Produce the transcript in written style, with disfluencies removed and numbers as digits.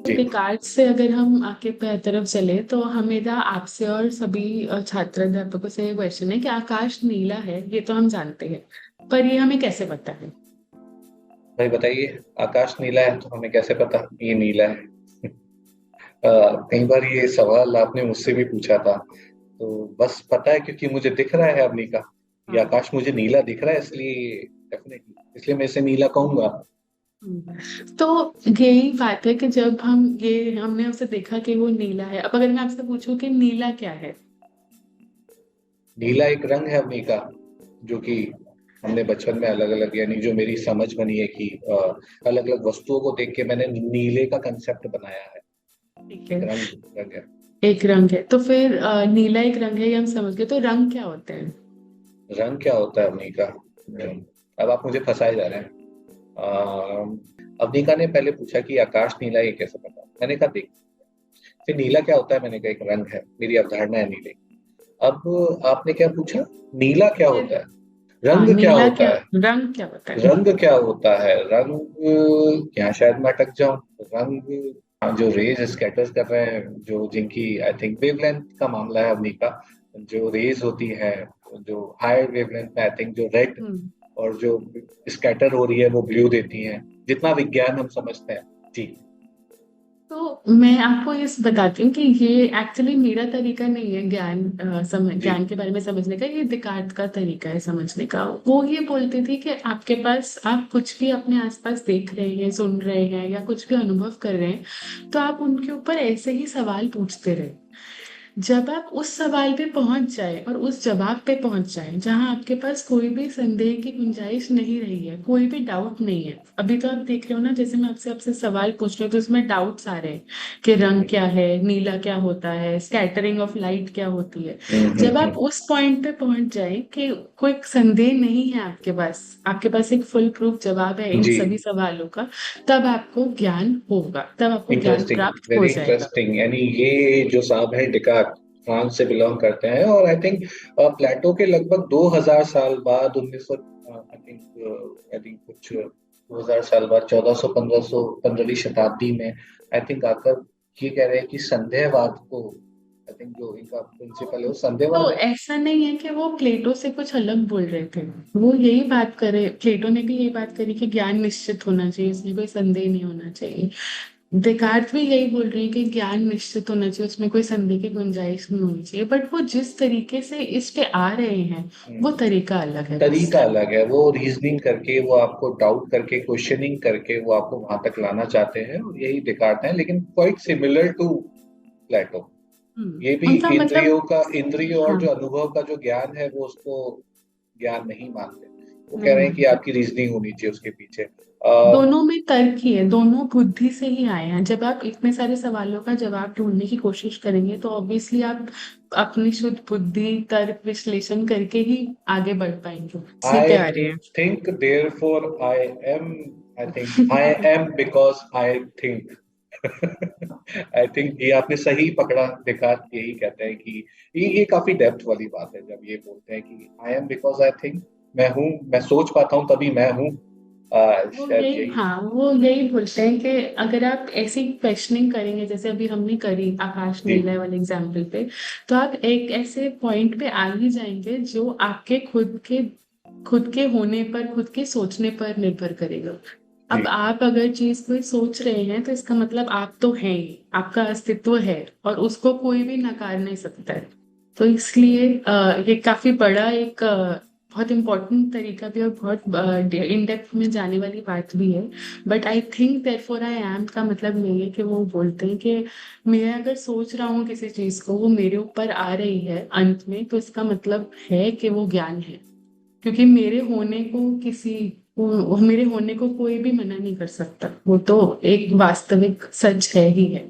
जी। डिकार्ड से अगर हम आगे तरफ चले तो मेरा आपसे और सभी छात्र अध्यापकों से ये क्वेश्चन है कि आकाश नीला है, ये तो हम जानते हैं, पर ये हमें कैसे पता है? भाई बताइए, आकाश नीला है तो हमें कैसे पता ये नीला है? कई बार ये सवाल आपने मुझसे भी पूछा था। तो बस पता है क्योंकि मुझे दिख रहा है अवनी का। ये हाँ। आकाश मुझे नीला दिख रहा है, इसलिए डेफिनेटली इसलिए मैं इसे नीला कहूंगा। तो यही बात है कि जब हमने उसे देखा कि वो नीला है, अब अगर मैं आपसे पूछूं कि नीला क्या है? नीला एक रंग है अवनी का, जो कि हमने बचपन में अलग अलग, यानी जो मेरी समझ बनी है कि अलग अलग वस्तुओं को देख के मैंने नीले का कंसेप्ट बनाया है। ठीक एक है। रंग रंग है। एक रंग है तो फिर नीला एक रंग है, ये हम समझ गए, तो रंग क्या होते हैं? रंग क्या होता है अवनी का? अब आप मुझे फंसाए जा रहे हैं। अवनिका ने पहले पूछा कि आकाश नीला है, ये कैसे पता? मैंने कहा देख, फिर नीला क्या होता है? मैंने कहा एक रंग है, मेरी अवधारणा है नीले। अब आपने क्या पूछा? नीला क्या फिर होता है? हाँ, रंग क्या नीला होता क्या, है? रंग क्या होता है? रंग क्या होता है? रंग, यहाँ शायद मैं अटक जाऊं। रंग, जो रेज स्कैटर कर रहे हैं, जो जिनकी आई थिंक वेवलेंथ का मामला है अवनी का, जो रेज होती है, जो हाई वेवलेंथ में आई थिंक जो रेड हम्म। और जो स्कैटर हो रही है वो ब्लू देती है, जितना विज्ञान हम समझते हैं। जी। तो मैं आपको ये बताती हूँ कि ये एक्चुअली मेरा तरीका नहीं है जी। ज्ञान के बारे में समझने का, ये दिकार्त का तरीका है समझने का। वो ये बोलती थी कि आपके पास आप कुछ भी अपने आसपास देख रहे हैं, सुन रहे हैं या कुछ भी अनुभव कर रहे हैं, तो आप उनके ऊपर ऐसे ही सवाल पूछते रहे। जब आप उस सवाल पे पहुंच जाए और उस जवाब पे पहुंच जाए जहां आपके पास कोई भी संदेह की गुंजाइश नहीं रही है, कोई भी डाउट नहीं है, अभी तो आप देख रहे हो ना, जैसे मैं आपसे आपसे सवाल पूछ रही हूँ तो उसमें डाउट्स आ रहे हैं कि रंग क्या है, नीला क्या होता है, स्कैटरिंग ऑफ लाइट क्या होती है। जब आप हम्म। उस पॉइंट पे पहुंच जाए कि कोई संदेह नहीं है आपके पास एक फुल प्रूफ जवाब है इन जी। सभी सवालों का, तब आपको ज्ञान होगा, तब आपको ज्ञान इंटरेस्टिंग, प्राप्त हो वेरी जाएगा। इंटरेस्टिंग। यानी ये जो साहब हैं डिकार्ट फ्रांस से बिलोंग करते हैं, और आई थिंक प्लेटो के लगभग 2000 साल बाद 1900, आई थिंक कुछ 2000 साल बाद 1400 1500 15वीं शताब्दी में आई थिंक आकर ये कह रहे हैं कि संदेहवाद को, आई थिंक जो इनका प्रिंसिपल है वो तो संदेहवाद है। ऐसा नहीं है कि वो प्लेटो से कुछ अलग बोल रहे थे। वो यही बात करे, प्लेटो ने भी यही बात करी कि ज्ञान निश्चित होना चाहिए, इसमें कोई संदेह नहीं होना चाहिए। देकार्त भी यही बोल रहे हैं कि ज्ञान निश्चित होना चाहिए, उसमें कोई संदेह की गुंजाइश नहीं होनी चाहिए, बट वो जिस तरीके से इस पे आ रहे हैं वो हम्म। तरीका अलग है बस। तरीका अलग है, वो रीजनिंग करके, वो आपको डाउट करके, क्वेश्चनिंग करके वो आपको वहां तक लाना चाहते हैं, और यही दिखाते हैं, लेकिन क्वाइट सिमिलर टू प्लेटो। ये भी उनका मतलब, इंद्रिय और हाँ, जो अनुभव का जो ज्ञान है वो उसको ज्ञान नहीं मानते। वो कह नहीं रहे हैं कि मानते। आपकी रीजनिंग होनी चाहिए उसके पीछे। दोनों में तर्क ही है, दोनों बुद्धि से ही आए हैं। जब आप इतने सारे सवालों का जवाब ढूंढने की कोशिश करेंगे तो ऑब्वियसली आप अपनी शुद्ध बुद्धि, तर्क, विश्लेषण करके ही आगे बढ़ पाएंगे, इसी पे आई आ रहे think there for I am, I think I हैं। Am because I think. I think ये आपने सही पकड़ा। विकास यही कहते हैं कि ये काफी डेप्थ वाली बात है जब ये बोलते हैं कि I am because I think. मैं हूँ, मैं सोच पाता हूँ तभी मैं हूँ। शायद यही। वो यही बोलते हैं कि अगर आप ऐसी क्वेश्चनिंग करेंगे जैसे अभी हमने करी आकाश जी। नीला वाले एग्जाम्पल पे, तो आप एक ऐसे पॉइंट पे आ ही जाएंगे जो आपके खुद के होने पर, खुद के सोचने पर निर्भर करेगा। जी। अब आप अगर चीज कोई सोच रहे हैं तो इसका मतलब आप तो हैं ही, आपका अस्तित्व है, और उसको कोई भी नकार नहीं सकता है। तो इसलिए ये काफी बड़ा एक बहुत इम्पोर्टेंट तरीका भी और बहुत इन डेप्थ में जाने वाली बात भी है। But I think therefore I am का मतलब यही है कि वो बोलते हैं कि मैं अगर सोच रहा हूँ किसी चीज को, वो मेरे ऊपर आ रही है अंत में, तो इसका मतलब है कि वो ज्ञान है। क्योंकि मेरे होने को कोई भी मना नहीं कर सकता, वो तो एक वास्तविक सच है ही है।